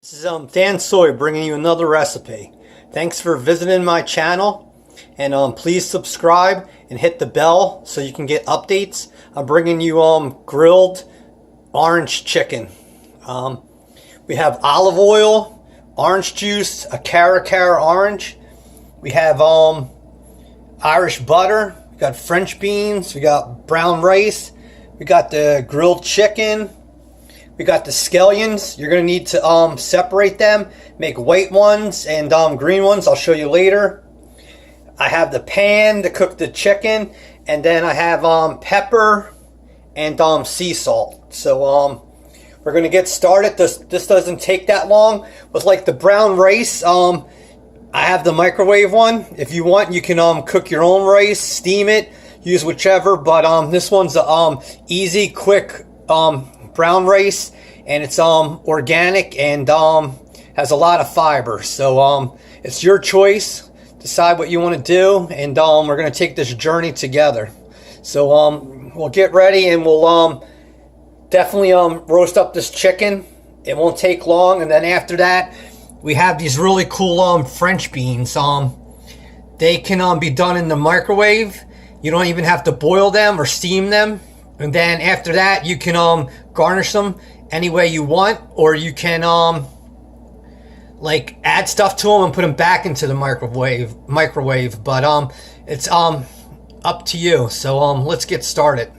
This is Dansoy bringing you another recipe. Thanks for visiting my channel, and please subscribe and hit the bell so you can get updates. I'm bringing you grilled orange chicken. We have olive oil, orange juice, a cara orange. We have Irish butter. We got French beans. We got brown rice. We got the grilled chicken. We got the scallions. You're going to need to separate them, make white ones and green ones. I'll show you later. I have the pan to cook the chicken, and then I have pepper and sea salt. So we're going to get started. This doesn't take that long. With like the brown rice, I have the microwave one. If you want, you can cook your own rice, steam it, use whichever. But this one's easy, quick brown rice, and it's organic and has a lot of fiber. So it's your choice. Decide what you want to do, and we're going to take this journey together. So we'll get ready, and we'll definitely roast up this chicken. It won't take long. And then after that, we have these really cool French beans. They can be done in the microwave. You don't even have to boil them or steam them. And then after that, you can garnish them any way you want, or you can like add stuff to them and put them back into the microwave. But it's up to you. So let's get started.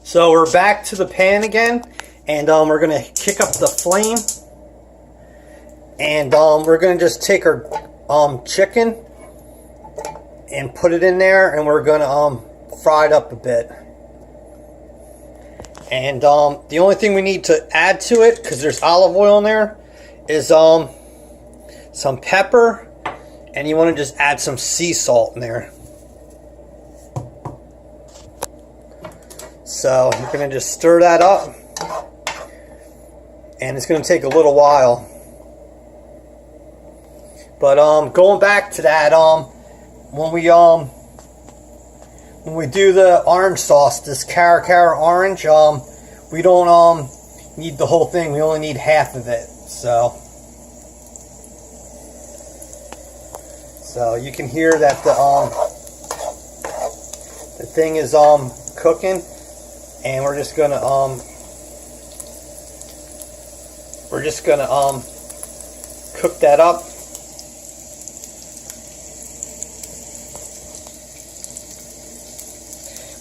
So we're back to the pan again, and we're gonna kick up the flame, and we're gonna just take our chicken and put it in there, and we're gonna fry it up a bit. And the only thing we need to add to it, because there's olive oil in there, is some pepper, and you want to just add some sea salt in there. So you're going to just stir that up, and it's going to take a little while. But going back to that, when we do the orange sauce, this cara orange, we don't need the whole thing. We only need half of it. So you can hear that the thing is cooking, and we're just gonna cook that up.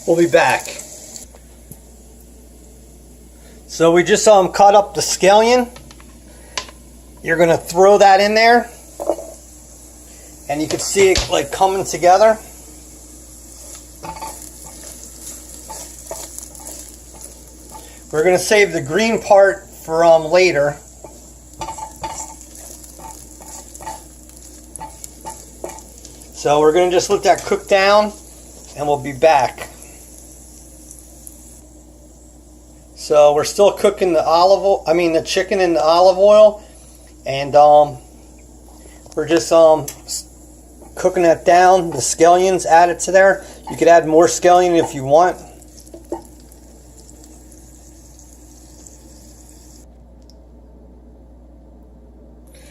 We'll be back. So we just cut up the scallion. You're gonna throw that in there, and you can see it like coming together. We're gonna save the green part for later. So we're gonna just let that cook down, and we'll be back. So we're still cooking the chicken in the olive oil, and we're just cooking that down. The scallions added to there. You could add more scallion if you want.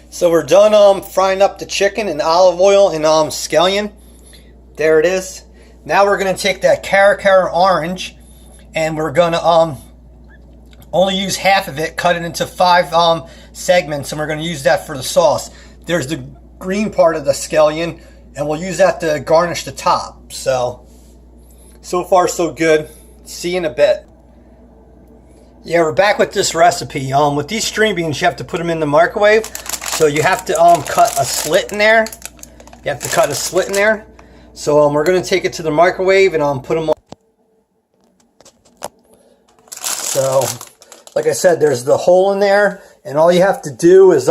So we're done frying up the chicken in olive oil and scallion. There it is. Now we're going to take that cara orange, and we're going to only use half of it, cut it into 5 segments, and we're going to use that for the sauce. There's the green part of the scallion, and we'll use that to garnish the top. So far so good. See you in a bit. Yeah, we're back with this recipe. With these string beans, you have to put them in the microwave. So you have to cut a slit in there. So we're going to take it to the microwave and put them on. So like I said, there's the hole in there, and all you have to do is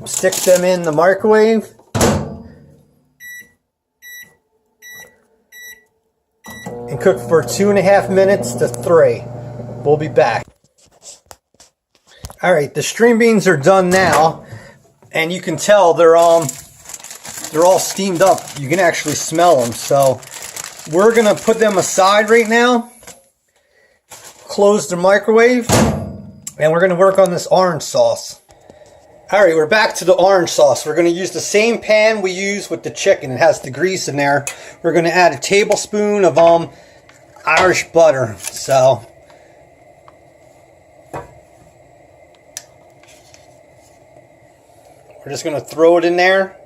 stick them in the microwave. And cook for 2.5 minutes to 3. We'll be back. Alright, the string beans are done now, and you can tell they're all steamed up. You can actually smell them. So we're going to put them aside right now. Close the microwave. And we're going to work on this orange sauce. Alright, we're back to the orange sauce. We're going to use the same pan we use with the chicken. It has the grease in there. We're going to add a tablespoon of Irish butter. So we're just going to throw it in there.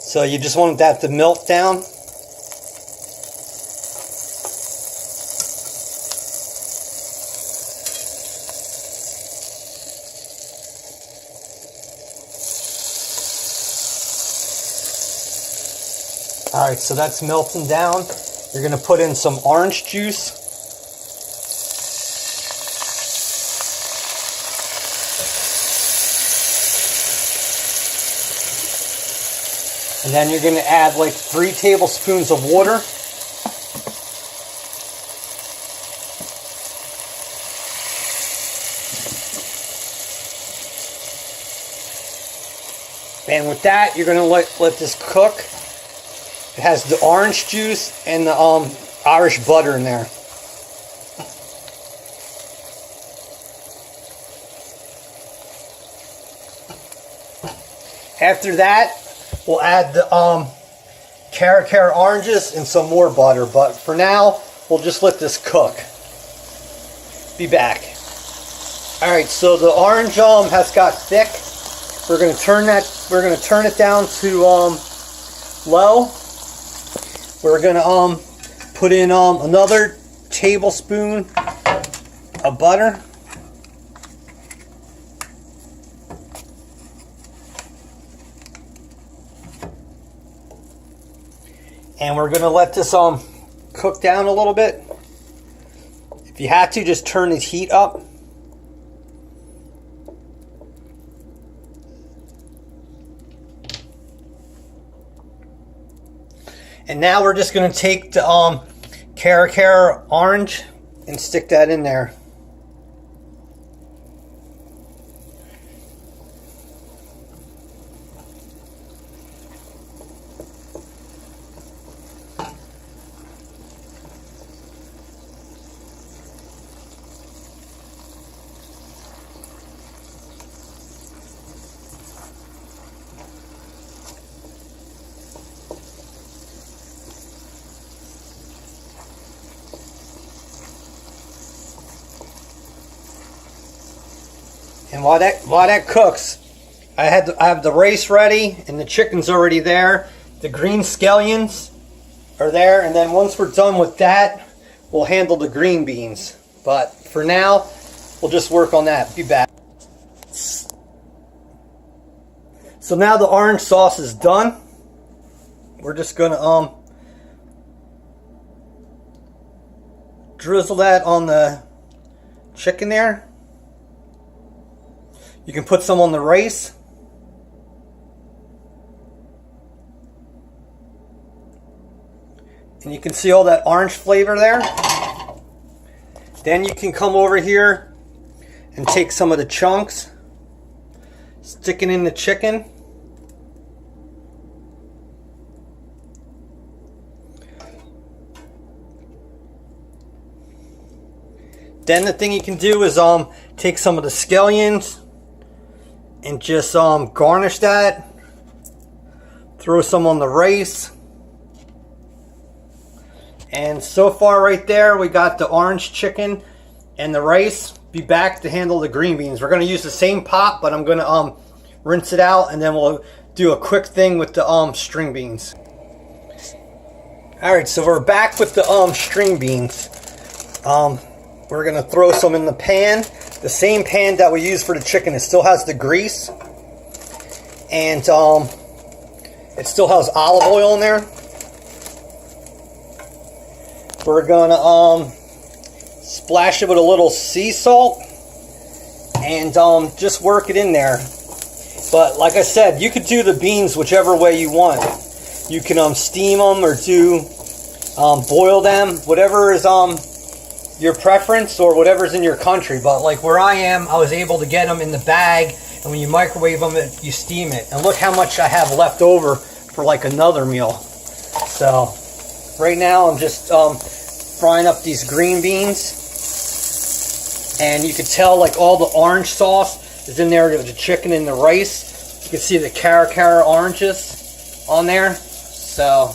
So you just want that to melt down. Alright, so that's melting down. You're going to put in some orange juice. And then you're going to add like 3 tablespoons of water. And with that, you're going to let this cook. It has the orange juice and the Irish butter in there. After that, we'll add the Cara oranges and some more butter. But for now, we'll just let this cook. Be back. Alright, so the orange has got thick. We're going to turn it down to low. We're going to put in another tablespoon of butter. And we're going to let this cook down a little bit. If you have to, just turn the heat up. And now we're just going to take the Cara orange and stick that in there. And while that cooks, I have the rice ready and the chicken's already there. The green scallions are there, and then once we're done with that, we'll handle the green beans. But for now, we'll just work on that. Be back. So now the orange sauce is done. We're just gonna drizzle that on the chicken there. You can put some on the rice. And you can see all that orange flavor there. Then you can come over here and take some of the chunks, stick it in the chicken. Then the thing you can do is take some of the scallions and just garnish that. Throw some on the rice. And so far right there, we got the orange chicken and the rice. Be back to handle the green beans. We're going to use the same pot, but I'm going to rinse it out, and then we'll do a quick thing with the string beans. Alright, so we're back with the string beans. We're going to throw some in the pan. The same pan that we use for the chicken. It still has the grease. And it still has olive oil in there. We're going to splash it with a little sea salt. And just work it in there. But like I said, you could do the beans whichever way you want. You can steam them or do boil them, whatever is your preference or whatever's in your country. But like where I am, I was able to get them in the bag, and when you microwave them, you steam it. And look how much I have left over for like another meal. So right now I'm just frying up these green beans, and you can tell like all the orange sauce is in there with the chicken and the rice. You can see the cara oranges on there. So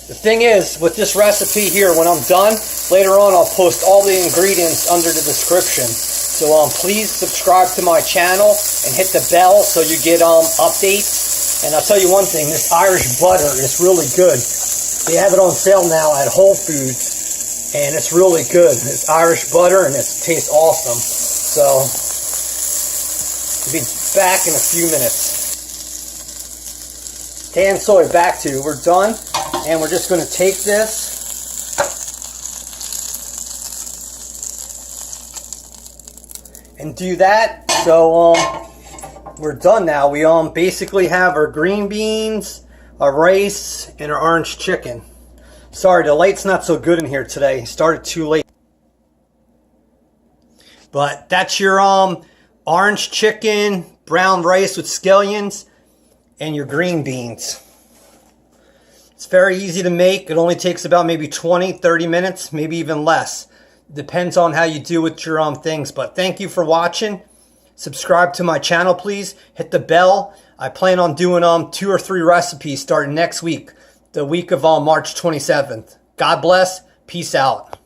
the thing is, with this recipe here, when I'm done, later on I'll post all the ingredients under the description. So please subscribe to my channel and hit the bell so you get updates. And I'll tell you one thing, this Irish butter is really good. They have it on sale now at Whole Foods, and it's really good. It's Irish butter, and it tastes awesome. So I'll be back in a few minutes. Dansoy, back to you. We're done, and we're just going to take this and do that. So we're done now. We basically have our green beans, our rice, and our orange chicken. Sorry, the light's not so good in here today. Started too late. But that's your orange chicken, brown rice with scallions, and your green beans. It's very easy to make. It only takes about maybe 20-30 minutes, maybe even less. Depends on how you do with your things. But thank you for watching. Subscribe to my channel, please. Hit the bell. I plan on doing 2 or 3 recipes starting next week, the week of March 27th. God bless. Peace out.